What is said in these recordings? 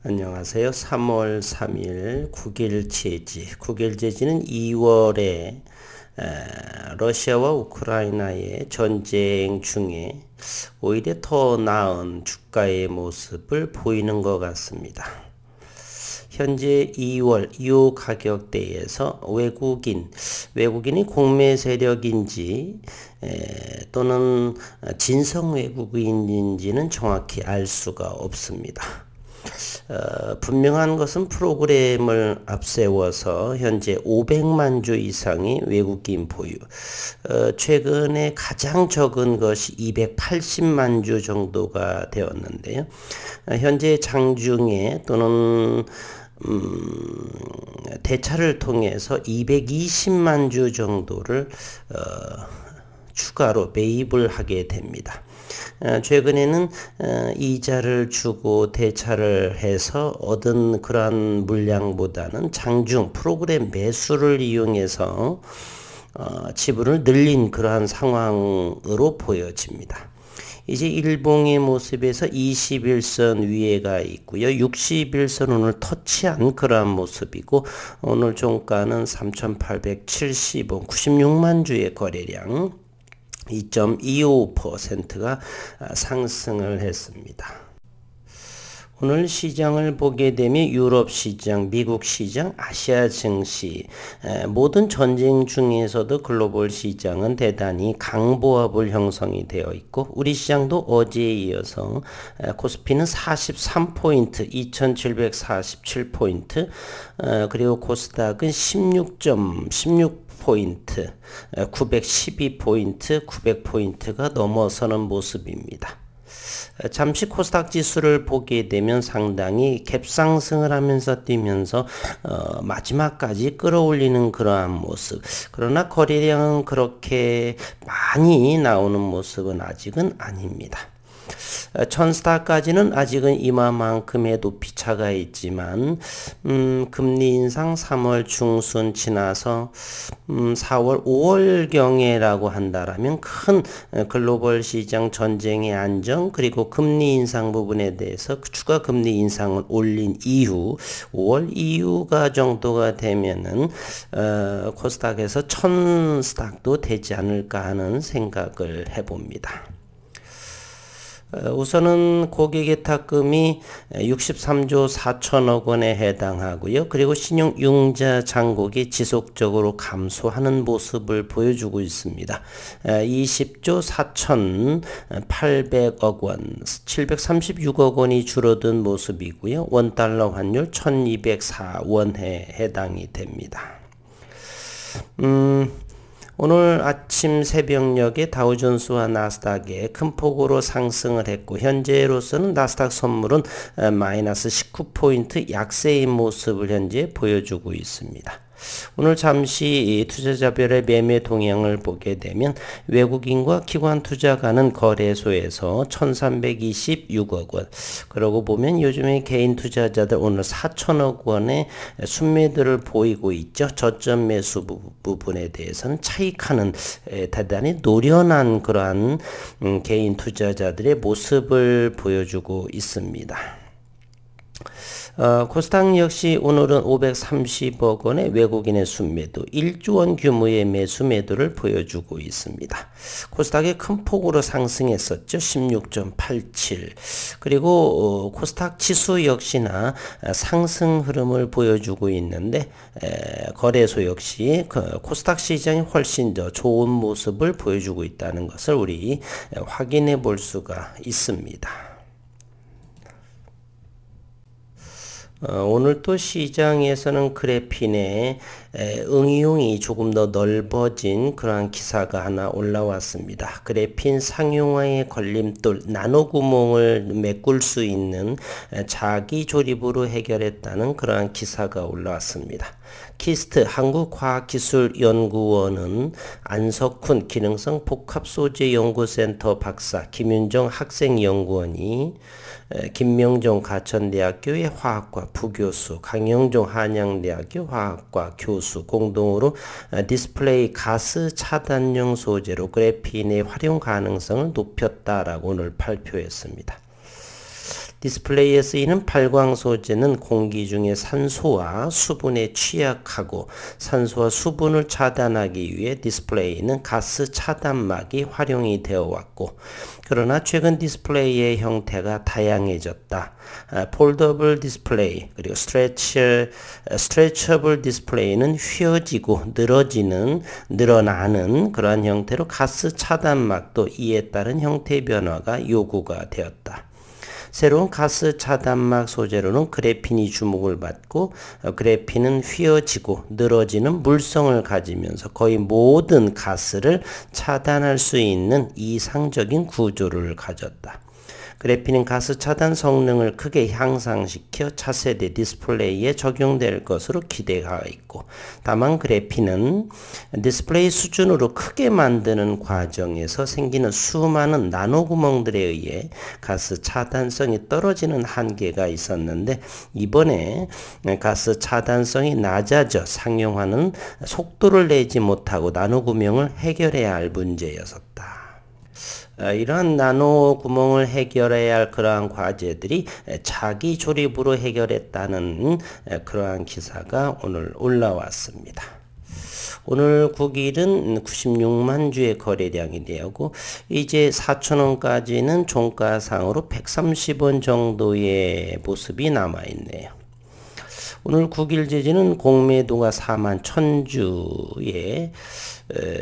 안녕하세요. 3월 3일 국일제지. 국일제지는 2월에 러시아와 우크라이나의 전쟁 중에 오히려 더 나은 주가의 모습을 보이는 것 같습니다. 현재 2월 이 가격대에서 외국인이 공매 세력인지 또는 진성 외국인인지는 정확히 알 수가 없습니다. 분명한 것은 프로그램을 앞세워서 현재 500만 주 이상의 외국인 보유, 최근에 가장 적은 것이 280만 주 정도가 되었는데요. 현재 장중에 또는 대차를 통해서 220만 주 정도를 추가로 매입을 하게 됩니다. 최근에는 이자를 주고 대차를 해서 얻은 그러한 물량보다는 장중 프로그램 매수를 이용해서 지분을 늘린 그러한 상황으로 보여집니다. 이제 일봉의 모습에서 21선 위에가 있고요. 61선 오늘 터치한 그러한 모습이고, 오늘 종가는 3,870원, 96만 주의 거래량 2.25%가 상승을 했습니다. 오늘 시장을 보게 되면 유럽 시장, 미국 시장, 아시아 증시, 모든 전쟁 중에서도 글로벌 시장은 대단히 강보합을 형성이 되어 있고, 우리 시장도 어제에 이어서 코스피는 43포인트, 2747포인트, 그리고 코스닥은 16포인트, 912포인트, 900포인트가 넘어서는 모습입니다. 잠시 코스닥 지수를 보게 되면 상당히 갭상승을 하면서 뛰면서 마지막까지 끌어올리는 그러한 모습. 그러나 거래량은 그렇게 많이 나오는 모습은 아직은 아닙니다. 천스타까지는 아직은 이마만큼의 높이 차가 있지만 금리 인상 3월 중순 지나서 4월 5월경에라고 한다라면 큰 글로벌 시장 전쟁의 안정, 그리고 금리 인상 부분에 대해서 추가 금리 인상을 올린 이후 5월 이후가 정도가 되면은 코스닥에서 천스닥도 되지 않을까 하는 생각을 해봅니다. 우선은 고객예탁금이 63조 4천억 원에 해당하고요. 그리고 신용융자 잔고가 지속적으로 감소하는 모습을 보여주고 있습니다. 20조 4,800억 원, 736억 원이 줄어든 모습이고요. 원달러 환율 1204원에 해당이 됩니다. 오늘 아침 새벽녘에 다우존스와 나스닥에 큰 폭으로 상승을 했고, 현재로서는 나스닥 선물은 마이너스 19포인트 약세의 모습을 현재 보여주고 있습니다. 오늘 잠시 투자자별의 매매 동향을 보게 되면 외국인과 기관 투자가는 거래소에서 1326억 원, 그러고 보면 요즘에 개인 투자자들 오늘 4천억 원의 순매도를 보이고 있죠. 저점 매수 부분에 대해서는 차익하는 대단히 노련한 그러한 개인 투자자들의 모습을 보여주고 있습니다. 코스닥 역시 오늘은 530억 원의 외국인의 순매도, 1조 원 규모의 매수 매도를 보여주고 있습니다. 코스닥이 큰 폭으로 상승했었죠. 16.87. 그리고 코스닥 지수 역시나 상승 흐름을 보여주고 있는데, 거래소 역시 코스닥 시장이 훨씬 더 좋은 모습을 보여주고 있다는 것을 우리 확인해 볼 수가 있습니다. 오늘 또 시장에서는 그래핀의 응용이 조금 더 넓어진 그러한 기사가 하나 올라왔습니다. 그래핀 상용화의 걸림돌, 나노 구멍을 메꿀 수 있는 자기 조립으로 해결했다는 그러한 기사가 올라왔습니다. 키스트 한국과학기술연구원은 안석훈 기능성 복합소재연구센터 박사, 김윤정 학생연구원이 김명종 가천대학교의 화학과 부교수, 강영종 한양대학교 화학과 교수 공동으로 디스플레이 가스 차단용 소재로 그래핀의 활용 가능성을 높였다라고 오늘 발표했습니다. 디스플레이에 쓰이는 발광 소재는 공기 중에 산소와 수분에 취약하고 산소와 수분을 차단하기 위해 디스플레이는 가스 차단막이 활용이 되어 왔고, 그러나 최근 디스플레이의 형태가 다양해졌다. 폴더블 디스플레이 그리고 스트레처블 디스플레이는 휘어지고 늘어나는 그러한 형태로 가스 차단막도 이에 따른 형태 변화가 요구가 되었다. 새로운 가스 차단막 소재로는 그래핀이 주목을 받고, 그래핀은 휘어지고 늘어지는 물성을 가지면서 거의 모든 가스를 차단할 수 있는 이상적인 구조를 가졌다. 그래핀은 가스 차단 성능을 크게 향상시켜 차세대 디스플레이에 적용될 것으로 기대가 있고, 다만 그래핀은 디스플레이 수준으로 크게 만드는 과정에서 생기는 수많은 나노 구멍들에 의해 가스 차단성이 떨어지는 한계가 있었는데, 이번에 가스 차단성이 낮아져 상용화는 속도를 내지 못하고 나노 구멍을 해결해야 할 문제였었다. 이러한 나노 구멍을 해결해야 할 그러한 과제들이 자기 조립으로 해결했다는 그러한 기사가 오늘 올라왔습니다. 오늘 9일은 96만 주의 거래량이 되고, 이제 4,000원까지는 종가상으로 130원 정도의 모습이 남아있네요. 오늘 9일 제지는 공매도가 4만 1000주에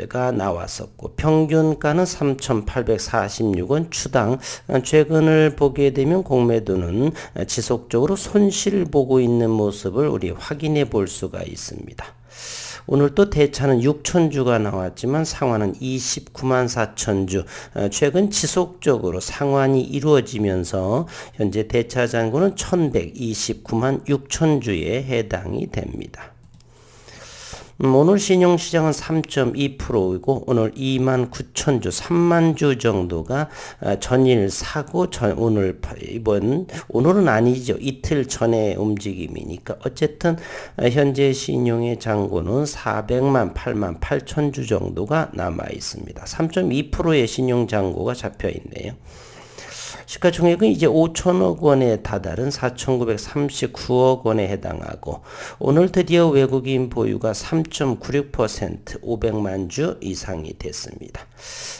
가 나왔었고, 평균가는 3,846원 추당. 최근을 보게 되면 공매도는 지속적으로 손실을 보고 있는 모습을 우리 확인해 볼 수가 있습니다. 오늘 또 대차는 6,000주가 나왔지만 상환은 29만 4,000주. 최근 지속적으로 상환이 이루어지면서 현재 대차 잔고는 1,129만 6,000주에 해당이 됩니다. 오늘 신용시장은 3.2%이고 오늘 29,000주, 3만 주 정도가 전일 사고 오늘은 아니죠. 이틀 전의 움직임이니까 어쨌든 현재 신용의 잔고는 400만 8만 8천 주 정도가 남아 있습니다. 3.2%의 신용 잔고가 잡혀 있네요. 시가총액은 이제 5천억 원에 다다른 4,939억 원에 해당하고, 오늘 드디어 외국인 보유가 3.96% 500만 주 이상이 됐습니다.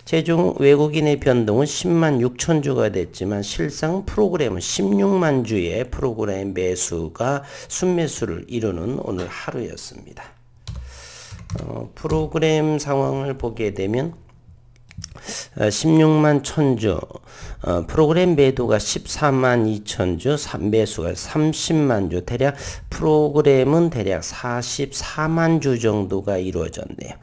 최종 외국인의 변동은 10만 6천 주가 됐지만 실상 프로그램은 16만 주의 프로그램 매수가 순매수를 이루는 오늘 하루였습니다. 프로그램 상황을 보게 되면 16만 1000주, 프로그램 매도가 14만 2000주, 매수가 30만 주, 대략 프로그램은 대략 44만 주 정도가 이루어졌네요.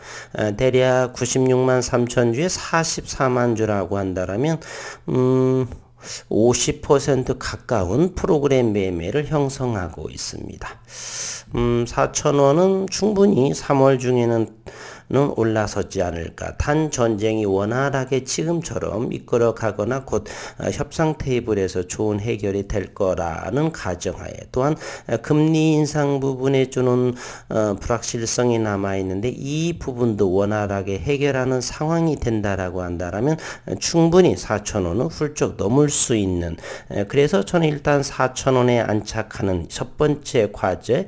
대략 96만 3천주에 44만 주라고 한다면 50% 가까운 프로그램 매매를 형성하고 있습니다. 4,000원은 충분히 3월 중에는 올라서지 않을까. 단 전쟁이 원활하게 지금처럼 이끌어가거나 곧 협상 테이블에서 좋은 해결이 될 거라는 가정하에, 또한 금리 인상 부분에 주는 불확실성이 남아있는데 이 부분도 원활하게 해결하는 상황이 된다라고 한다면 충분히 4,000원은 훌쩍 넘을 수 있는, 그래서 저는 일단 4,000원에 안착하는 첫 번째 과제,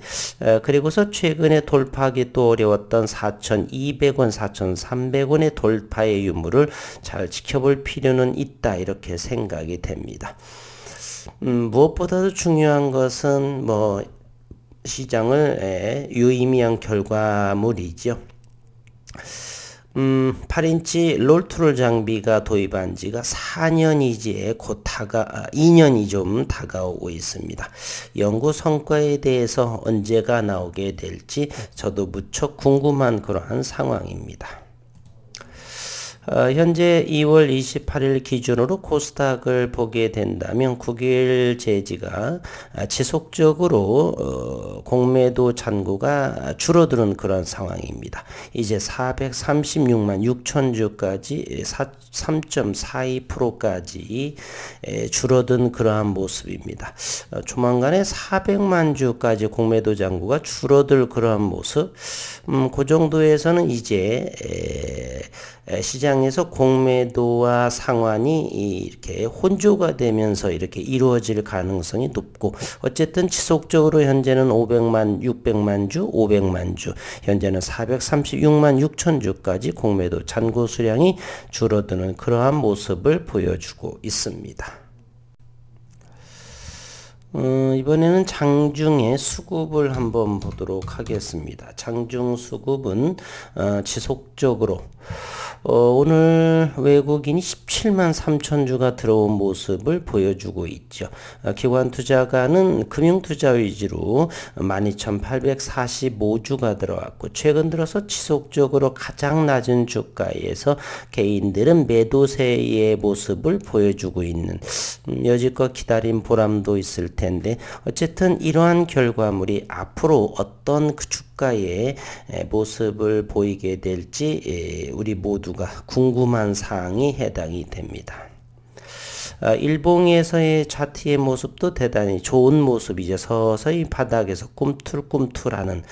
그리고서 최근에 돌파하기 또 어려웠던 4,200원, 4,300원의 돌파의 유무를 잘 지켜볼 필요는 있다, 이렇게 생각이 됩니다. 무엇보다도 중요한 것은 시장을 유의미한 결과물이죠. 8인치 롤트롤 장비가 도입한 지가 4년이 곧 2년이 좀 다가오고 있습니다. 연구 성과에 대해서 언제가 나오게 될지 저도 무척 궁금한 그러한 상황입니다. 현재 2월 28일 기준으로 코스닥을 보게 된다면 9일 제지가 지속적으로 공매도 잔고가 줄어드는 그런 상황입니다. 이제 436만 6천 주까지 3.42%까지 줄어든 그러한 모습입니다. 조만간에 400만 주까지 공매도 잔고가 줄어들 그러한 모습, 그 정도에서는 이제 시장 시장에서 공매도와 상환이 이렇게 혼조가 되면서 이렇게 이루어질 가능성이 높고, 어쨌든 지속적으로 현재는 500만, 600만 주, 500만 주, 현재는 436만 6천 주까지 공매도 잔고 수량이 줄어드는 그러한 모습을 보여주고 있습니다. 이번에는 장중의 수급을 한번 보도록 하겠습니다. 장중 수급은 지속적으로 오늘 외국인이 17만 3천 주가 들어온 모습을 보여주고 있죠. 기관 투자가는 금융투자 위주로 12,845주가 들어왔고, 최근 들어서 지속적으로 가장 낮은 주가에서 개인들은 매도세의 모습을 보여주고 있는, 여지껏 기다린 보람도 있을 텐데, 어쨌든 이러한 결과물이 앞으로 어떤 그 주가의 모습을 보이게 될지 우리 모두가 궁금한 사항이 해당이 됩니다. 일봉에서의 차트의 모습도 대단히 좋은 모습이죠. 서서히 바닥에서 꿈틀꿈틀하는,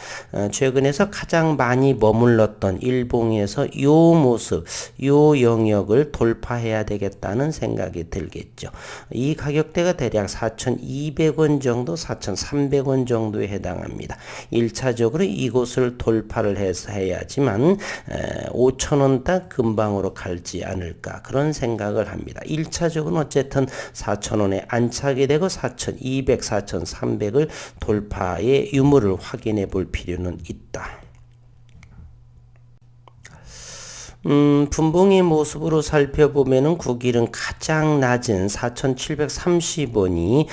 최근에서 가장 많이 머물렀던 일봉에서 요 모습, 요 영역을 돌파해야 되겠다는 생각이 들겠죠. 이 가격대가 대략 4,200원 정도, 4,300원 정도에 해당합니다. 1차적으로 이곳을 돌파를 해서 해야지만 5,000원 딱 근방으로 갈지 않을까, 그런 생각을 합니다. 1차적으로는 어쨌든 4,000원에 안착이 되고 4,200, 4,300을 돌파의 유무를 확인해 볼 필요는 있다. 분봉의 모습으로 살펴보면은 국일은 가장 낮은 4,730원이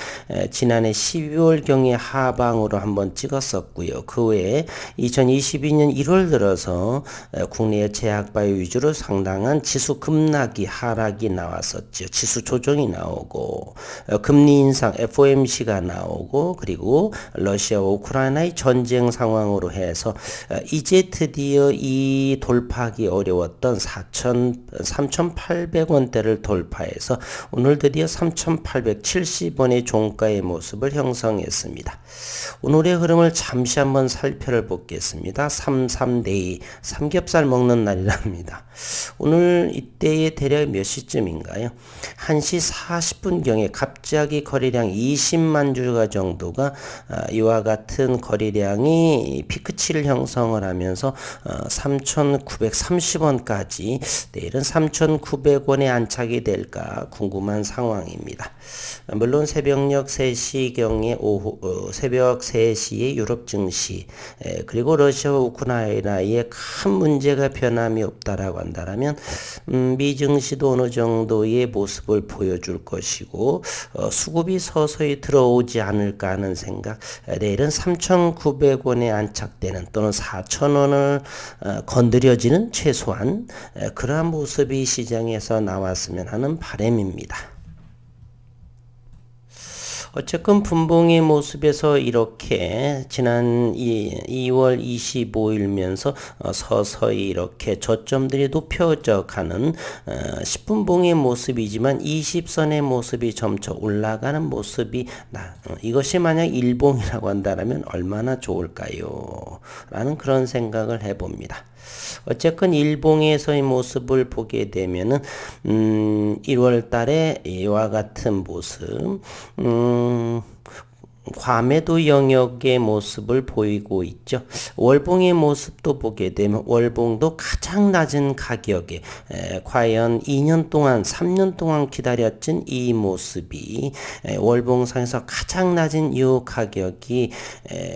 지난해 12월경에 하방으로 한번 찍었었고요. 그 외에 2022년 1월 들어서 국내의 제약바이오 위주로 상당한 지수 급락이 하락이 나왔었죠. 지수 조정이 나오고, 금리 인상 FOMC가 나오고, 그리고 러시아와 우크라이나의 전쟁 상황으로 해서 이제 드디어 이 돌파하기 어려웠던 3,800원대를 돌파해서 오늘 드디어 3,870원의 종가의 모습을 형성했습니다. 오늘의 흐름을 잠시 한번 살펴보겠습니다. 3.3데이, 삼겹살 먹는 날이랍니다. 오늘 이때의 대략 몇 시쯤인가요? 1시 40분경에 갑자기 거래량 20만 주가 정도가 이와 같은 거래량이 피크치를 형성을 하면서 3,930원까지, 내일은 3,900원에 안착이 될까 궁금한 상황입니다. 물론 새벽녘 3시경에 새벽 3시에 유럽 증시, 그리고 러시아와 우크라이나에 큰 문제가 변함이 없다라고 한다면 미 증시도 어느 정도의 모습을 보여줄 것이고, 수급이 서서히 들어오지 않을까 하는 생각, 내일은 3,900원에 안착되는 또는 4,000원을 건드려지는 최소한 그러한 모습이 시장에서 나왔으면 하는 바람입니다. 어쨌건 분봉의 모습에서 이렇게 지난 2월 25일면서 서서히 이렇게 저점들이 높여져 가는 10분봉의 모습이지만 20선의 모습이 점차 올라가는 모습이 이것이 만약 일봉이라고 한다면 얼마나 좋을까요? 라는 그런 생각을 해봅니다. 어쨌건 일봉에서의 모습을 보게 되면은 1월 달에 이와 같은 모습, 과매도 영역의 모습을 보이고 있죠. 월봉의 모습도 보게 되면 월봉도 가장 낮은 가격에 과연 2년 동안 3년 동안 기다렸던 이 모습이 월봉상에서 가장 낮은 이 가격이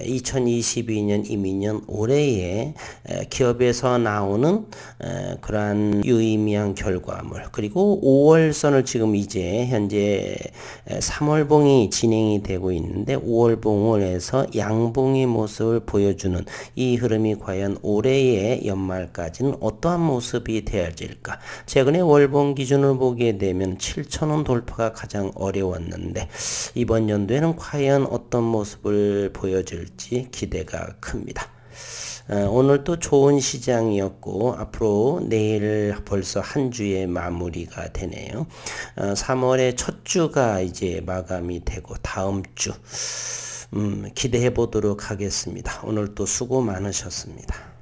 2022년 이민년 올해에 기업에서 나오는 그러한 유의미한 결과물, 그리고 5월선을 지금 이제 현재 3월봉이 진행이 되고 있는데 5월봉을 해서 양봉의 모습을 보여주는 이 흐름이 과연 올해의 연말까지는 어떠한 모습이 되어질까? 최근에 월봉 기준을 보게 되면 7,000원 돌파가 가장 어려웠는데 이번 연도에는 과연 어떤 모습을 보여줄지 기대가 큽니다. 오늘도 좋은 시장이었고 앞으로 내일 벌써 한 주의 마무리가 되네요. 3월의 첫 주가 이제 마감이 되고 다음 주 기대해 보도록 하겠습니다. 오늘도 수고 많으셨습니다.